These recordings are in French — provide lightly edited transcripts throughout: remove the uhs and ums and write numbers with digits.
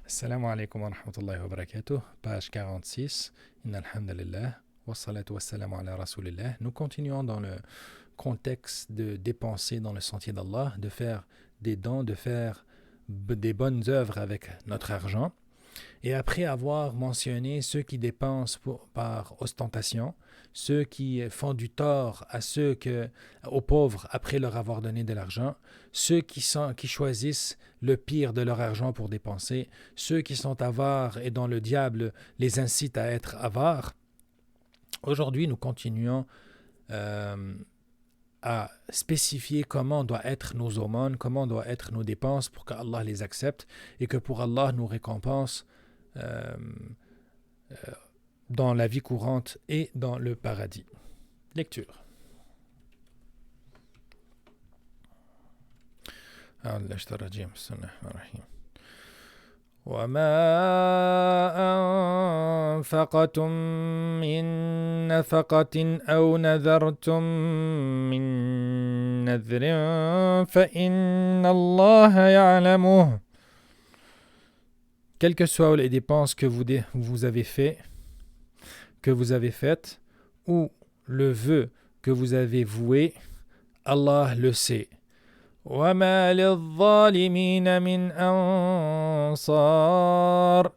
Assalamu alaikum wa rahmatullahi wa barakatuh. Page 46. Inna alhamdulillah. Wa salatu wa salamu ala rasulillah. Nous continuons dans le contexte de dépenser dans le sentier d'Allah, de faire des dons, de faire des bonnes œuvres avec notre argent. Et après avoir mentionné ceux qui dépensent par ostentation, ceux qui font du tort aux pauvres après leur avoir donné de l'argent, ceux qui choisissent le pire de leur argent pour dépenser, ceux qui sont avares et dont le diable les incite à être avares. Aujourd'hui, nous continuons à spécifier comment doivent être nos aumônes, comment doivent être nos dépenses pour qu'Allah les accepte et que pour Allah nous récompense euh, dans la vie courante et dans le paradis. Lecture. وما أنفقتم من نفقة أو نذرتم من نذر فإن الله يعلمه. Quelles que soient les dépenses que vous avez faites, ou le vœu que vous avez voué, Allah le sait. وَمَا لِلظَّالِمِينَ مِنْ أَنصَارٍ.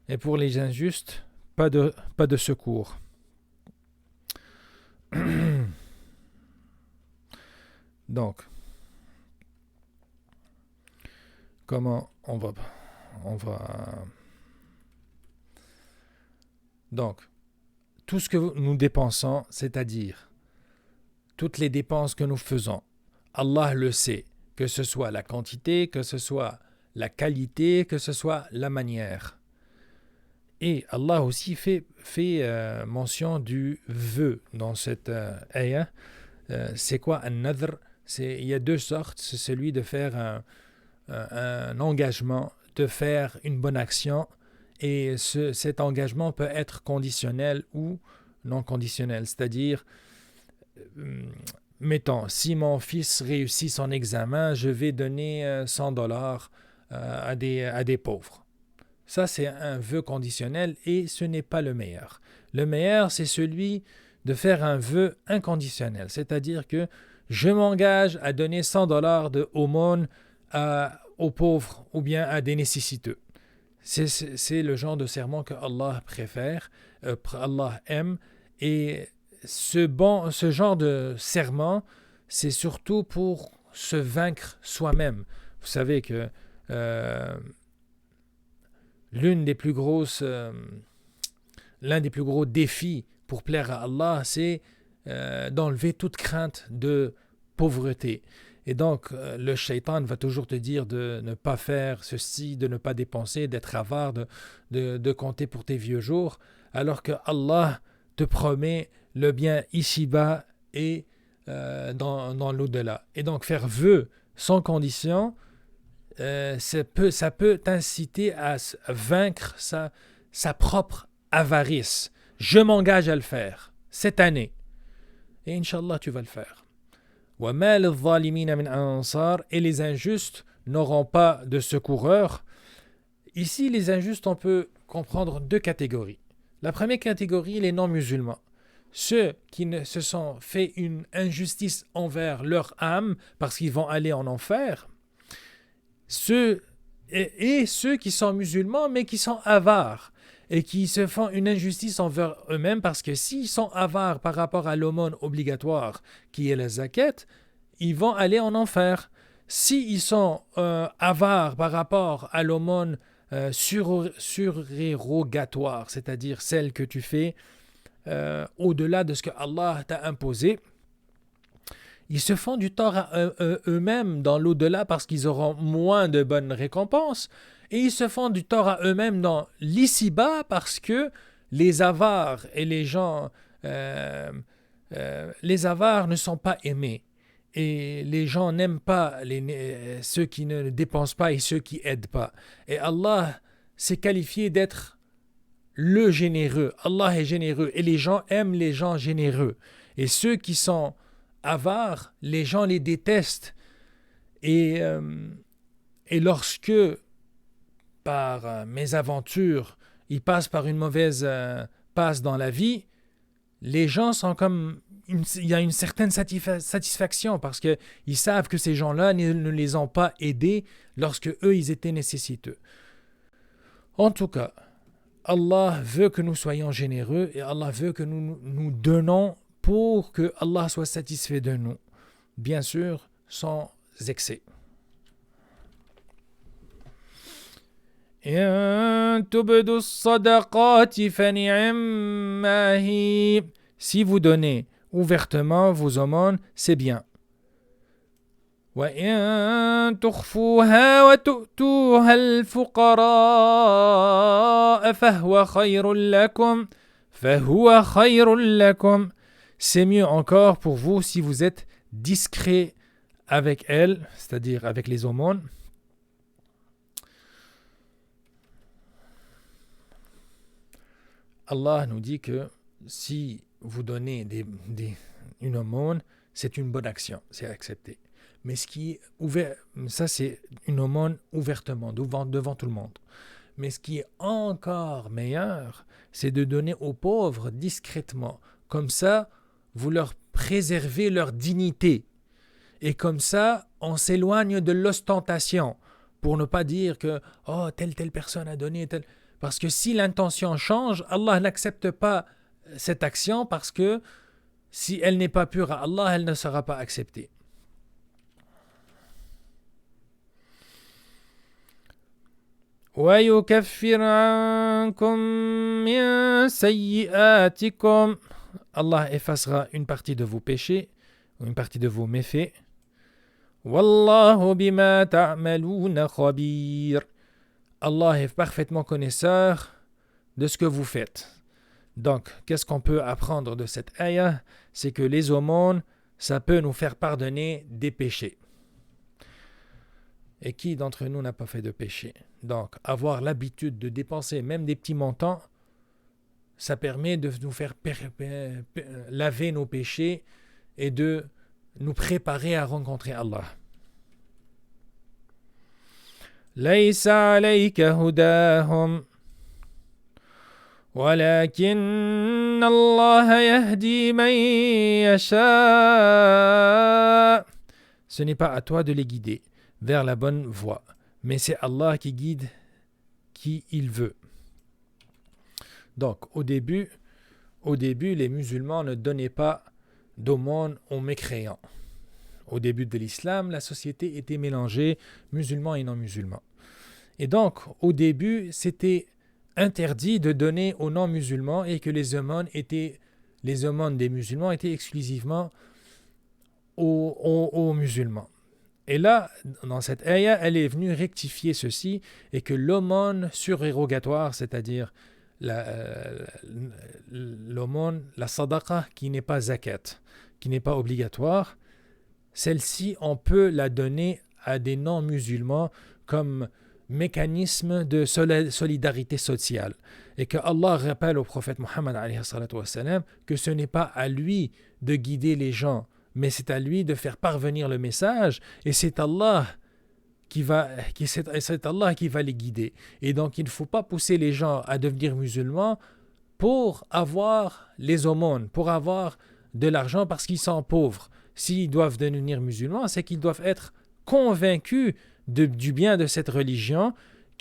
Et pour les injustes, pas de secours. Donc, comment on va... Donc, tout ce que nous dépensons, c'est-à-dire toutes les dépenses que nous faisons, Allah le sait, que ce soit la quantité, que ce soit la qualité, que ce soit la manière. Et Allah aussi fait mention du vœu dans cette ayah. C'est quoi un nadr? Il y a deux sortes. C'est celui de faire un engagement, de faire une bonne action. Et cet engagement peut être conditionnel ou non conditionnel. C'est-à-dire... mettons, si mon fils réussit son examen, je vais donner $100 à des pauvres. Ça, c'est un vœu conditionnel et ce n'est pas le meilleur. Le meilleur, c'est celui de faire un vœu inconditionnel, c'est-à-dire que je m'engage à donner $100 de aumône aux pauvres ou bien à des nécessiteux. C'est le genre de serment que Allah préfère, Allah aime, et ce genre de serment, c'est surtout pour se vaincre soi-même. Vous savez que l'un des plus gros défis pour plaire à Allah, c'est d'enlever toute crainte de pauvreté. Et donc, le shaitan va toujours te dire de ne pas faire ceci, de ne pas dépenser, d'être avare, de compter pour tes vieux jours, alors que Allah te promet le bien ici-bas et dans l'au-delà. Et donc, faire vœu sans condition, ça peut t'inciter à vaincre sa propre avarice. Je m'engage à le faire cette année. Et Inch'Allah, tu vas le faire. وَمَا لِلظَّالِمِينَ مِنْ أَنصَارٍ. Et les injustes n'auront pas de secoureurs. Ici, les injustes, on peut comprendre deux catégories. La première catégorie, les non-musulmans. Ceux qui ne se sont fait une injustice envers leur âme parce qu'ils vont aller en enfer. Ceux qui sont musulmans mais qui sont avares et qui se font une injustice envers eux-mêmes parce que s'ils sont avares par rapport à l'aumône obligatoire qui est la zakat, ils vont aller en enfer. S'ils sont avares par rapport à l'aumône surérogatoire, c'est-à-dire celle que tu fais au-delà de ce que Allah t'a imposé, ils se font du tort à eux-mêmes dans l'au-delà parce qu'ils auront moins de bonnes récompenses, et ils se font du tort à eux-mêmes dans l'ici-bas parce que les avares et les gens, les avares ne sont pas aimés. Et les gens n'aiment pas ceux qui ne dépensent pas et ceux qui aident pas. Et Allah s'est qualifié d'être le généreux. Allah est généreux et les gens aiment les gens généreux. Et ceux qui sont avares, les gens les détestent. Et lorsque, par mésaventure, ils passent par une mauvaise passe dans la vie, les gens sont comme... il y a une certaine satisfaction parce qu'ils savent que ces gens-là ne les ont pas aidés lorsque eux, ils étaient nécessiteux. En tout cas, Allah veut que nous soyons généreux et Allah veut que nous donnons pour que Allah soit satisfait de nous. Bien sûr, sans excès. Si vous donnez ouvertement vos aumônes, c'est bien. وَإِن تُخْفُوهَا وَتُؤْتُوهَا الْفُقَرَاءَ فَهُوَ خَيْرٌ لَكُمْ. C'est mieux encore pour vous si vous êtes discret avec elle, c'est-à-dire avec les aumônes. Allah nous dit que si vous donnez une aumône, c'est une bonne action, c'est accepté. Mais ce qui est ouvert, ça c'est une aumône ouvertement, devant tout le monde. Mais ce qui est encore meilleur, c'est de donner aux pauvres discrètement. Comme ça, vous leur préservez leur dignité. Et comme ça, on s'éloigne de l'ostentation pour ne pas dire que « Oh, telle personne a donné, telle... » Parce que si l'intention change, Allah n'accepte pas cette action parce que si elle n'est pas pure à Allah, elle ne sera pas acceptée. وَيُكَفِّرْ عَنْكُمْ مِنْ سَيِّئَاتِكُمْ. Allah effacera une partie de vos péchés, ou une partie de vos méfaits. وَاللَّهُ بِمَا تَعْمَلُونَ خَبِيرٌ. Allah est parfaitement connaisseur de ce que vous faites. Donc, qu'est-ce qu'on peut apprendre de cette ayah? C'est que les aumônes, ça peut nous faire pardonner des péchés. Et qui d'entre nous n'a pas fait de péché? Donc, avoir l'habitude de dépenser même des petits montants, ça permet de nous faire laver nos péchés et de nous préparer à rencontrer Allah. لَيْسَ عَلَيْكَ هُدَاهُمْ وَلَكِنَّ اللَّهَ يَهْدِي مَن يَشَاءُ. Ce n'est pas à toi de les guider vers la bonne voie, mais c'est Allah qui guide qui il veut. Donc, au début, les musulmans ne donnaient pas d'aumône aux mécréants. Au début de l'islam, la société était mélangée, musulmans et non-musulmans. Et donc, au début, c'était interdit de donner aux non-musulmans et que les aumônes des musulmans étaient exclusivement aux musulmans. Et là, dans cette ayah, elle est venue rectifier ceci et que l'aumône surérogatoire, c'est-à-dire l'aumône, la sadaqa qui n'est pas zakat, qui n'est pas obligatoire, celle-ci, on peut la donner à des non-musulmans comme mécanisme de solidarité sociale. Et que Allah rappelle au prophète Muhammad que ce n'est pas à lui de guider les gens, mais c'est à lui de faire parvenir le message, et c'est Allah qui va les guider. Et donc, il ne faut pas pousser les gens à devenir musulmans pour avoir les aumônes, pour avoir de l'argent parce qu'ils sont pauvres. S'ils doivent devenir musulmans, c'est qu'ils doivent être convaincus du bien de cette religion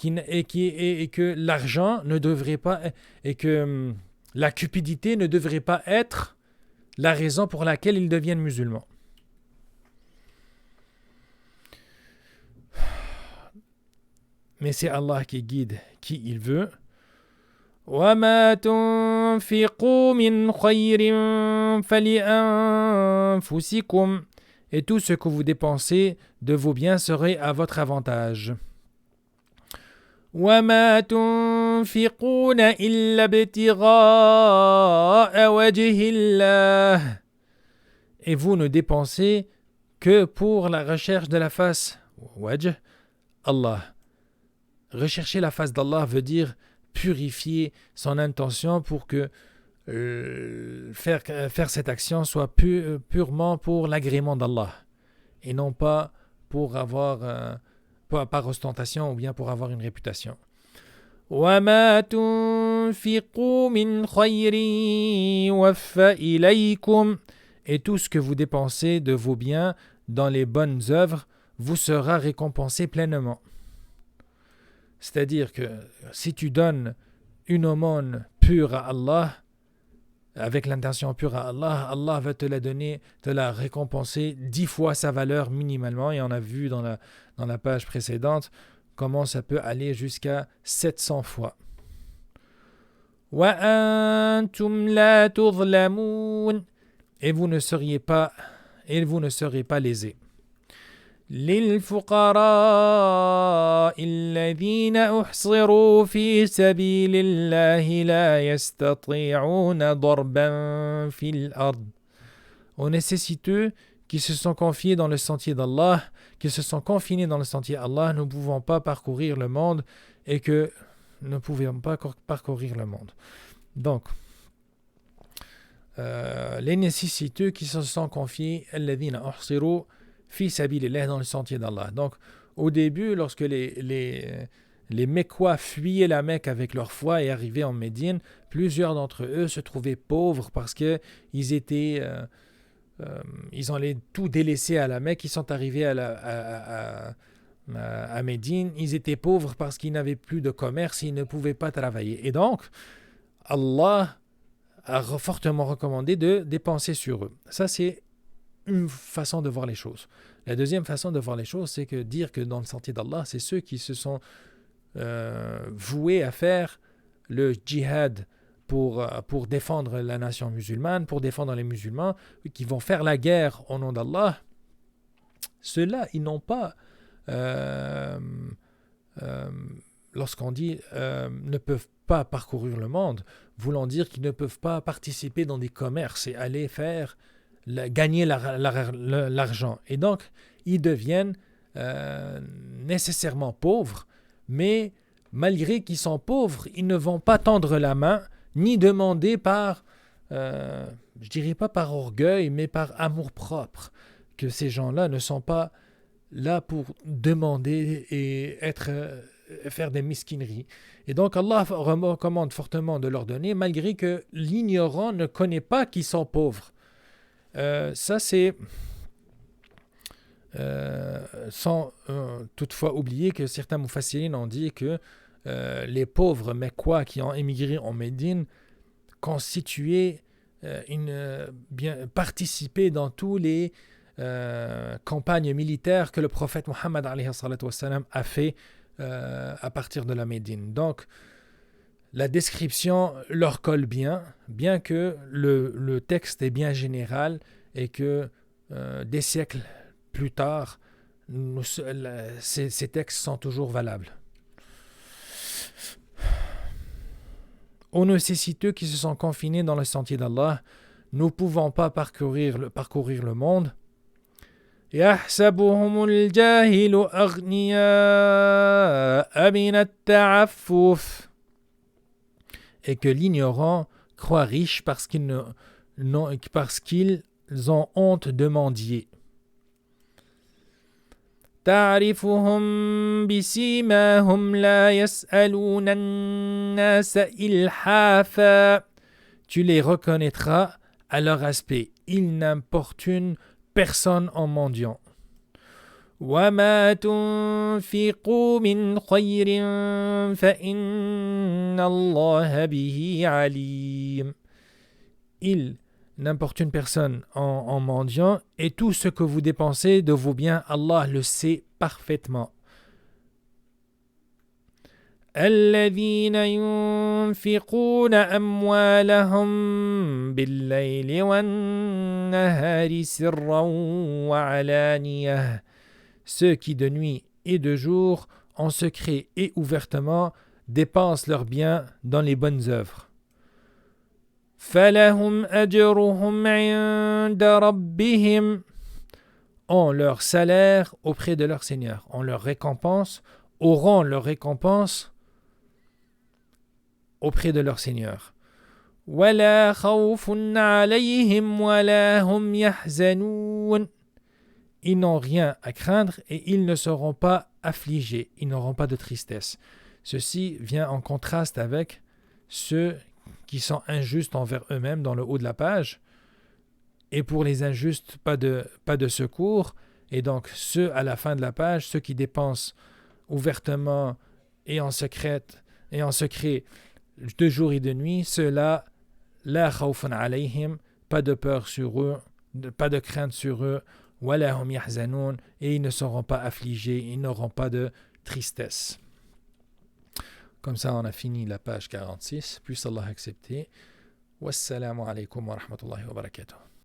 et que l'argent ne devrait pas, et que la cupidité ne devrait pas être la raison pour laquelle ils deviennent musulmans. Mais c'est Allah qui guide qui il veut. وَمَا تُنْفِقُوا مِنْ خَيْرٍ فَلِأَنفُسِكُمْ. Et tout ce que vous dépensez de vos biens serait à votre avantage. وَمَا تُنْفِقُونَ إِلَّا ابْتِغَاءَ وَجْهِ اللَّهِ. Et vous ne dépensez que pour la recherche de la face wajh, Allah. Rechercher la face d'Allah veut dire purifier son intention pour que faire cette action soit purement pour l'agrément d'Allah et non pas pour avoir par ostentation ou bien pour avoir une réputation. وَمَا تُنْفِقُوا مِنْ خَيْرٍ يُوَفَّ إِلَيْكُمْ. Et tout ce que vous dépensez de vos biens dans les bonnes œuvres vous sera récompensé pleinement. C'est-à-dire que si tu donnes une aumône pure à Allah, avec l'intention pure à Allah, Allah va te la donner, te la récompenser 10 fois sa valeur minimalement. Et on a vu dans la page précédente comment ça peut aller jusqu'à 700 fois. وَأَنْتُمْ لَا تُظْلَمُونَ. Et vous ne serez pas lésés. للفقراء الذين أحصروا في سبيل الله لا يستطيعون ضربا في الأرض. Aux nécessiteux qui se sont confiés dans le sentier d'Allah, qui se sont confinés dans le sentier d'Allah, ne pouvant pas parcourir le monde et que ne pouvions pas parcourir le monde. Donc, les nécessiteux qui se sont confiés, الذين أحصروا fi sabilillah, dans le sentier d'Allah. Donc, au début, lorsque les Mecquois fuyaient la Mecque avec leur foi et arrivaient en Médine, plusieurs d'entre eux se trouvaient pauvres parce que ils allaient tout délaisser à la Mecque. Ils sont arrivés à Médine. Ils étaient pauvres parce qu'ils n'avaient plus de commerce, ils ne pouvaient pas travailler. Et donc, Allah a fortement recommandé de dépenser sur eux. Ça, c'est une façon de voir les choses. La deuxième façon de voir les choses, c'est que dire que dans le sentier d'Allah, c'est ceux qui se sont voués à faire le djihad pour défendre la nation musulmane, pour défendre les musulmans, qui vont faire la guerre au nom d'Allah. Ceux-là, ils n'ont pas, lorsqu'on dit ne peuvent pas parcourir le monde, voulant dire qu'ils ne peuvent pas participer dans des commerces et aller faire gagner l'argent. Et donc, ils deviennent nécessairement pauvres, mais malgré qu'ils sont pauvres, ils ne vont pas tendre la main, ni demander par, je dirais pas par orgueil, mais par amour-propre, que ces gens-là ne sont pas là pour demander et faire des mesquineries. Et donc, Allah recommande fortement de leur donner, malgré que l'ignorant ne connaît pas qu'ils sont pauvres. Ça, c'est sans toutefois oublier que certains mufassirines ont dit que les pauvres Mecquois qui ont émigré en Médine constituaient participaient dans tous les campagnes militaires que le prophète Mohammed a fait à partir de la Médine. Donc, la description leur colle bien que le texte est bien général et que des siècles plus tard, ces textes sont toujours valables. Aux nécessiteux qui se sont confinés dans le sentier d'Allah, nous ne pouvons pas parcourir le monde. يحسبهم الجاهل أغنياء من التعفف. Et que l'ignorant croit riche parce qu'ils ont honte de mendier. تعرفهم بسيماهم لا يسألون الناس إلحافا. Tu les reconnaîtras à leur aspect. Ils n'importunent personne en mendiant. وَمَا تُنْفِقُوا مِنْ خَيْرٍ فَإِنَّ اللَّهَ بِهِ عَلِيمٌ. Il n'importune personne en mendiant, et tout ce que vous dépensez de vos biens, Allah le sait parfaitement. الذين ينفقون أموالهم بالليل والنهار سرا وعلانية. Ceux qui de nuit et de jour, en secret et ouvertement, dépensent leurs biens dans les bonnes œuvres. فَلَهُمْ أَجْرُهُمْ عِنْدَ رَبِّهِمْ. Ont leur salaire auprès de leur Seigneur. Ont leur récompense, auront leur récompense auprès de leur Seigneur. وَلَا خَوْفٌ عَلَيْهِمْ وَلَا هُمْ يَحْزَنُونَ. Ils n'ont rien à craindre et ils ne seront pas affligés, ils n'auront pas de tristesse. ceci vient en contraste avec ceux qui sont injustes envers eux-mêmes dans le haut de la page. Et pour les injustes, pas de secours. Et donc, ceux à la fin de la page, ceux qui dépensent ouvertement et en secret, de jour et de nuit, ceux-là, la khawfun alayhim, pas de peur sur eux, pas de crainte sur eux, wala hum yahzanoun, et ils ne seront pas affligés, ils n'auront pas de tristesse. Comme ça, on a fini la page 46. Puisse Allah accepter. Wassalamu alaikum wa rahmatullahi wa barakatuh.